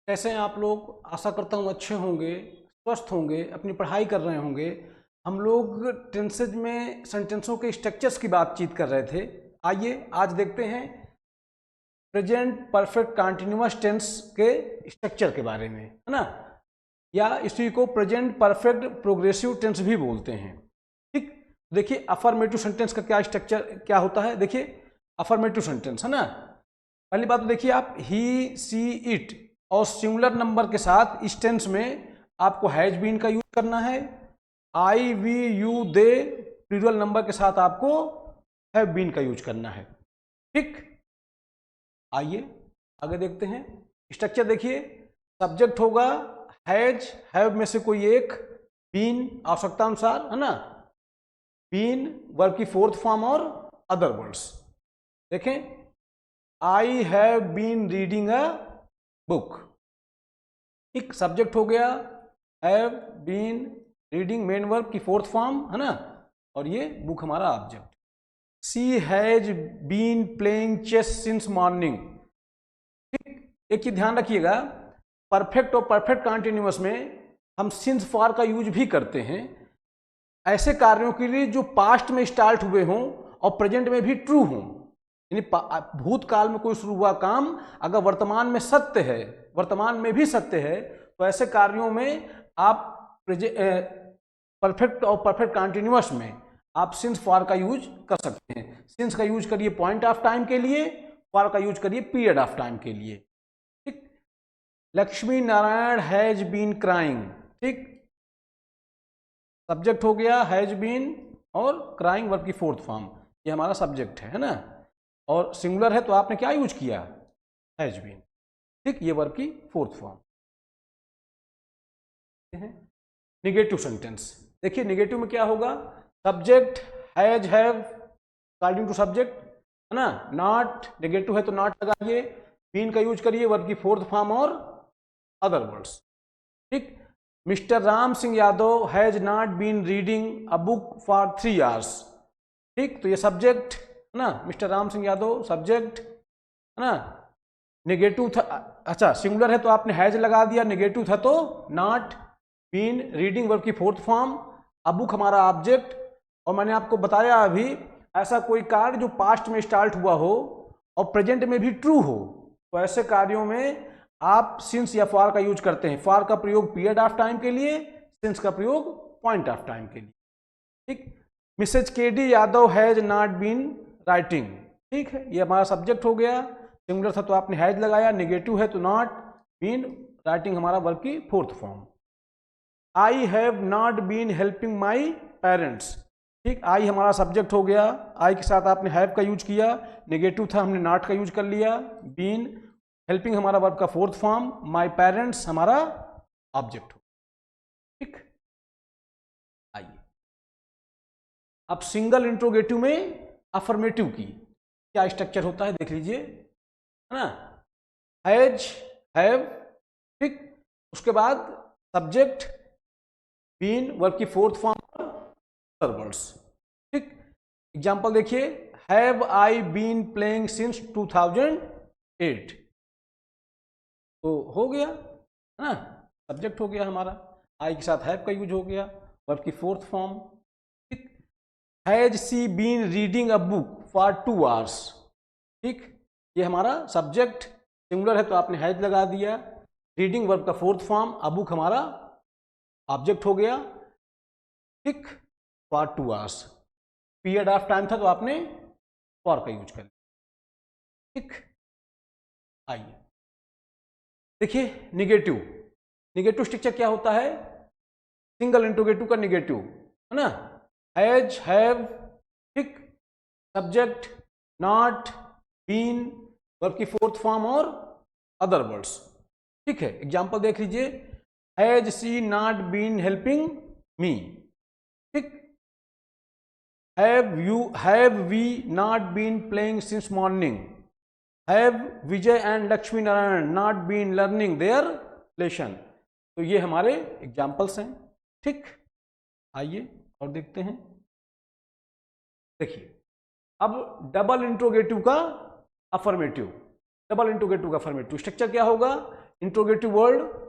कैसे हैं आप लोग? आशा करता हूँ अच्छे होंगे, स्वस्थ होंगे, अपनी पढ़ाई कर रहे होंगे। हम लोग टेंसेज में सेंटेंसों के स्ट्रक्चर्स की बातचीत कर रहे थे। आइए आज देखते हैं प्रेजेंट परफेक्ट कंटिन्यूअस टेंस के स्ट्रक्चर के बारे में, है ना। या इसी को प्रेजेंट परफेक्ट प्रोग्रेसिव टेंस भी बोलते हैं। ठीक, देखिए अफर्मेटिव सेंटेंस का क्या स्ट्रक्चर क्या होता है। देखिए अफर्मेटिव सेंटेंस, है ना। पहली बात तो देखिए आप ही सी इट और सिंगुलर नंबर के साथ इस टेंस में आपको हैज बीन का यूज करना है। I we you they plural number के साथ आपको हैव बीन का यूज करना है। ठीक, आइए आगे देखते हैं स्ट्रक्चर। देखिए सब्जेक्ट होगा हैज, हैव में से कोई एक, बीन आवश्यकता अनुसार, है ना। बीन वर्ब की फोर्थ फॉर्म और अदर वर्ड्स। देखें I have been reading a book, एक सब्जेक्ट हो गया, have been reading main verb की फोर्थ फॉर्म, है ना, और ये बुक हमारा object. She has been playing chess since morning. ठीक, एक चीज ध्यान रखिएगा, परफेक्ट और परफेक्ट कंटिन्यूअस में हम सिंस फॉर का यूज भी करते हैं ऐसे कार्यों के लिए जो पास्ट में स्टार्ट हुए हों और प्रेजेंट में भी ट्रू हों। यानी भूतकाल में कोई शुरू हुआ काम अगर वर्तमान में सत्य है, वर्तमान में भी सत्य है, तो ऐसे कार्यों में आप परफेक्ट और परफेक्ट कंटिन्यूअस में आप सिंस फॉर का यूज कर सकते हैं। सिंस का यूज करिए पॉइंट ऑफ टाइम के लिए, फॉर का यूज करिए पीरियड ऑफ टाइम के लिए। ठीक, Lakshmi Narayan has been crying. ठीक, सब्जेक्ट हो गया हैज बीन और क्राइंग वर्ब की फोर्थ फॉर्म, ये हमारा सब्जेक्ट है ना। और सिंगुलर है तो आपने क्या यूज किया, हैज बीन। ठीक, ये वर्ब की फोर्थ फॉर्म है। निगेटिव सेंटेंस, देखिए निगेटिव में क्या होगा, subject has have according to subject, है ना। नॉट, निगेटिव है तो नॉट लगाइए, बीन का यूज करिए वर्ब की फोर्थ फॉर्म और अदर वर्ड्स। ठीक, mister Ram Singh Yadav has not been reading a book for 3 hours. ठीक, तो ये सब्जेक्ट है ना, मिस्टर राम सिंह यादव सब्जेक्ट, है ना। नेगेटिव था, अच्छा सिंगुलर है तो आपने हैज लगा दिया, नेगेटिव था तो नॉट, बीन रीडिंग वर्ब की फोर्थ फॉर्म, अ बुक हमारा ऑब्जेक्ट। और मैंने आपको बताया अभी, ऐसा कोई कार्य जो पास्ट में स्टार्ट हुआ हो और प्रेजेंट में भी ट्रू हो, तो ऐसे कार्यों में आप सिंस या फॉर का यूज करते हैं। फॉर का प्रयोग पीरियड ऑफ टाइम के लिए, सिंस का प्रयोग पॉइंट ऑफ टाइम के लिए। ठीक, Mrs K D Yadav has not been writing. ठीक है, ये हमारा सब्जेक्ट हो गया, सिंगुलर था तो आपने हैज लगाया, नेगेटिव है तो नॉट, बीन राइटिंग हमारा वर्ब की fourth form. I have not been helping my parents. ठीक, आई हमारा सब्जेक्ट हो गया, आई के साथ आपने हैव का यूज किया, नेगेटिव था हमने नॉट का यूज कर लिया, बीन हेल्पिंग हमारा वर्ब का फोर्थ फॉर्म, माई पेरेंट्स हमारा ऑब्जेक्ट हो। ठीक, आइए अब सिंगल इंट्रोगेटिव में अफर्मेटिव की क्या स्ट्रक्चर होता है देख लीजिए, है ना। हैज, हैव, ठीक, उसके बाद सब्जेक्ट, बीन वर्ब की फोर्थ फॉर्म, अदर वर्ड्स। ठीक, एग्जांपल देखिए, have I been playing since 2008। तो हो गया, है ना, सब्जेक्ट हो गया हमारा, आई के साथ हैव का यूज हो गया, वर्ब की फोर्थ फॉर्म। ठीक, has she been reading a book for 2 hours. ठीक, ये हमारा सब्जेक्ट, सिंगुलर है तो आपने हैज लगा दिया, रीडिंग वर्ब का फोर्थ फॉर्म, अ बुक हमारा ऑब्जेक्ट हो गया। ठीक, for 2 hours, period of time था तो आपने फॉर का यूज कर लिया। ठीक, आइए देखिए निगेटिव, निगेटिव स्ट्रक्चर क्या होता है, सिंगल इंट्रोगेटिव का निगेटिव, है ना। हैज, हैव, ठीक, सब्जेक्ट, नॉट, बीन वर्ब की फोर्थ फॉर्म और अदर वर्ड्स। ठीक है, एग्जांपल देख लीजिए, has she not been helping me. ठीक, have we not been playing since morning. Have Vijay and Lakshmi Narayan not been learning their lesson. तो ये हमारे एग्जाम्पल्स हैं। ठीक, आइए और देखते हैं। देखिए अब डबल इंट्रोगेटिव का अफर्मेटिव, डबल इंट्रोगेटिव का अफर्मेटिव स्ट्रक्चर क्या होगा, इंट्रोगेटिव वर्ड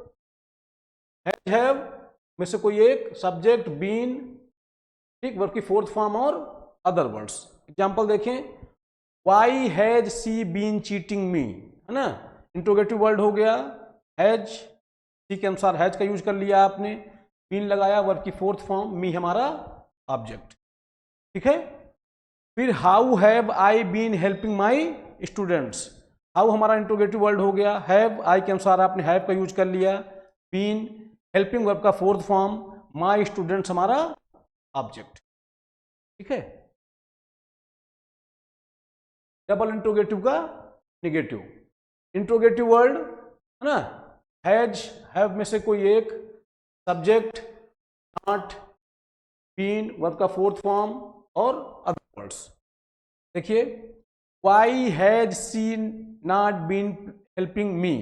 हैव में से कोई एक, सब्जेक्ट, बीन, ठीक, वर्ब की फोर्थ फॉर्म और अदर वर्ड्स। एग्जाम्पल देखें, why has she been cheating me, है ना, इंट्रोगेटिव वर्ड हो गया हैज, सी के अनुसार हैज का यूज कर लिया आपने, बीन लगाया, वर्ब की फोर्थ फॉर्म, मी हमारा ऑब्जेक्ट, ठीक है। फिर how have I been helping my students, how हमारा इंट्रोगेटिव वर्ड हो गया, हैव आई के अनुसार आपने हैव का यूज कर लिया, बीन हेल्पिंग वर्ब का फोर्थ फॉर्म, माई स्टूडेंट्स हमारा ऑब्जेक्ट, ठीक है। डबल इंट्रोगेटिव का निगेटिव, इंट्रोगेटिव वर्ड है ना, हैज, हैव में से कोई एक, सब्जेक्ट, नॉट, बीन वर्ब का फोर्थ फॉर्म और अदर वर्ड्स। देखिए, why has she not been helping me,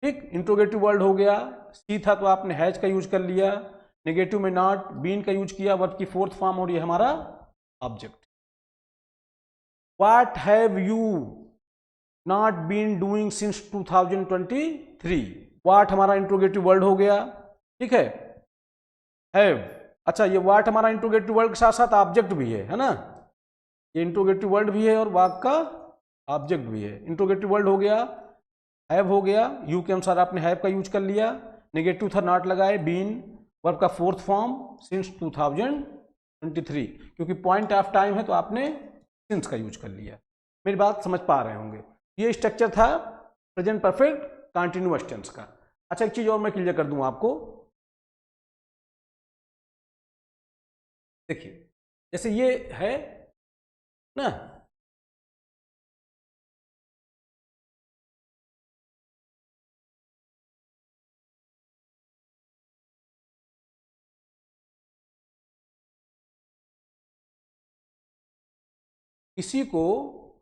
ठीक, इंट्रोगेटिव वर्ड हो गया, सी था तो आपने हैज का यूज कर लिया, नेगेटिव में नॉट, बीन का यूज किया, वर्ब की फोर्थ फॉर्म और ये हमारा object. What have you not been doing since 2023, what हमारा इंट्रोगेटिव वर्ड हो गया, ठीक है, हैव, अच्छा ये व्हाट हमारा इंट्रोगेटिव वर्ड के साथ साथ ऑब्जेक्ट भी है ना, ये इंट्रोगेटिव वर्ड भी है और वाक का ऑब्जेक्ट भी है। इंट्रोगेटिव वर्ड हो गया, हैव हो गया, यू के अनुसार आपने हैव का यूज कर लिया, नेगेटिव था नॉट लगाए, बीन वर्ब का फोर्थ फॉर्म, सिंस 2023, क्योंकि पॉइंट ऑफ टाइम है तो आपने सिंस का यूज कर लिया। मेरी बात समझ पा रहे होंगे। ये स्ट्रक्चर था प्रेजेंट परफेक्ट कंटिन्यूअस टेंस का। अच्छा एक चीज और मैं क्लियर कर दूं आपको, देखिए जैसे ये है ना, इसी को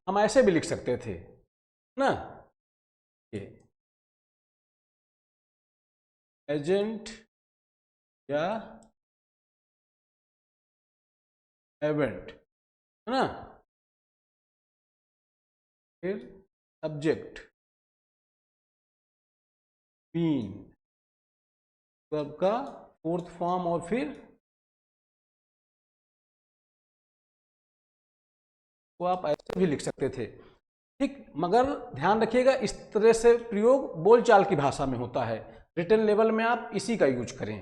हम ऐसे भी लिख सकते थे ना, ये एजेंट या एवेंट, है ना, फिर सब्जेक्ट, बीन वर्ब का फोर्थ फॉर्म और फिर तो आप ऐसे भी लिख सकते थे, ठीक, मगर ध्यान रखिएगा इस तरह से प्रयोग बोलचाल की भाषा में होता है, रिटन लेवल में आप इसी का यूज करें,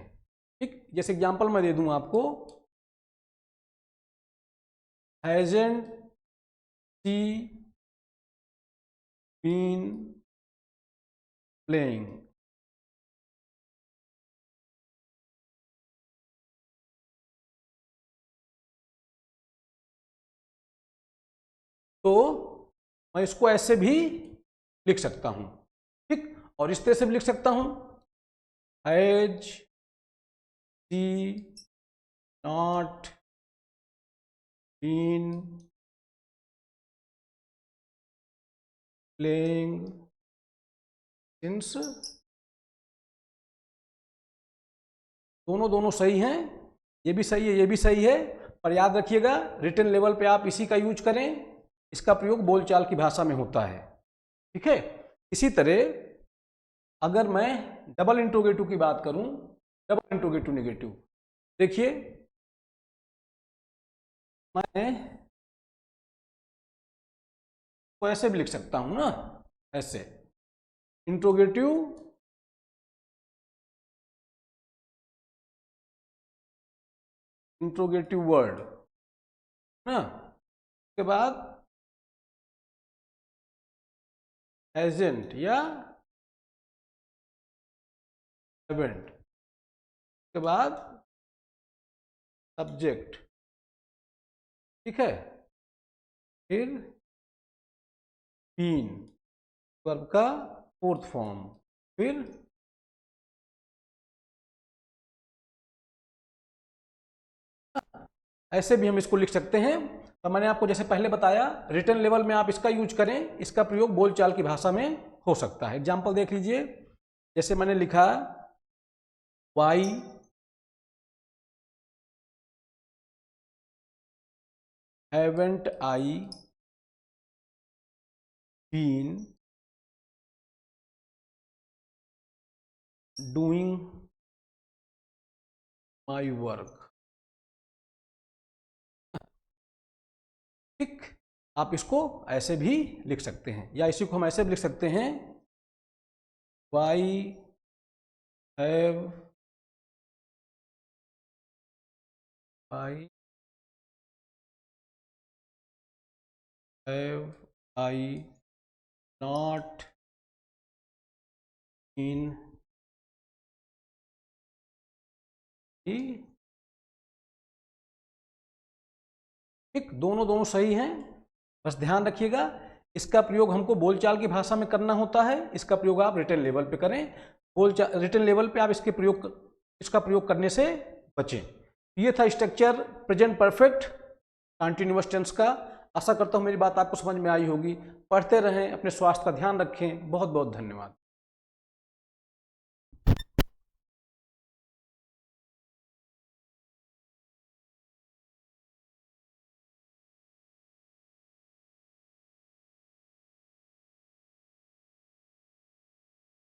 ठीक। जैसे एग्जांपल मैं दे दूं आपको, हैजंट सी बीन प्लेइंग, तो मैं इसको ऐसे भी लिख सकता हूं, ठीक, और इस तरह से भी लिख सकता हूं, has she not been playing since, दोनों दोनों सही हैं, ये भी सही है ये भी सही है, पर याद रखिएगा रिटन लेवल पे आप इसी का यूज करें, इसका प्रयोग बोलचाल की भाषा में होता है, ठीक है। इसी तरह अगर मैं डबल इंट्रोगेटिव की बात करूं, डबल इंट्रोगेटिव नेगेटिव, देखिए मैं तो ऐसे भी लिख सकता हूं ना, ऐसे इंट्रोगेटिव इंट्रोगेटिव वर्ड ना, उसके बाद एजेंट या एवेंट, के बाद सब्जेक्ट, ठीक है, फिर बीन वर्ब का फोर्थ फॉर्म, फिर ऐसे भी हम इसको लिख सकते हैं। तो मैंने आपको जैसे पहले बताया रिटन लेवल में आप इसका यूज करें, इसका प्रयोग बोलचाल की भाषा में हो सकता है। एग्जाम्पल देख लीजिए, जैसे मैंने लिखा why haven't I been doing my work. ठीक, आप इसको ऐसे भी लिख सकते हैं, या इसी को हम ऐसे भी लिख सकते हैं, why have I not in ठीक, दोनों सही हैं। बस ध्यान रखिएगा, इसका प्रयोग हमको बोलचाल की भाषा में करना होता है, इसका प्रयोग आप रिटन लेवल पे करें। रिटन लेवल पे आप इसका प्रयोग करने से बचें। ये था structure present perfect continuous tense का। आशा करता हूँ मेरी बात आपको समझ में आई होगी। पढ़ते रहें, अपने स्वास्थ्य का ध्यान रखें। बहुत बहुत धन्यवाद।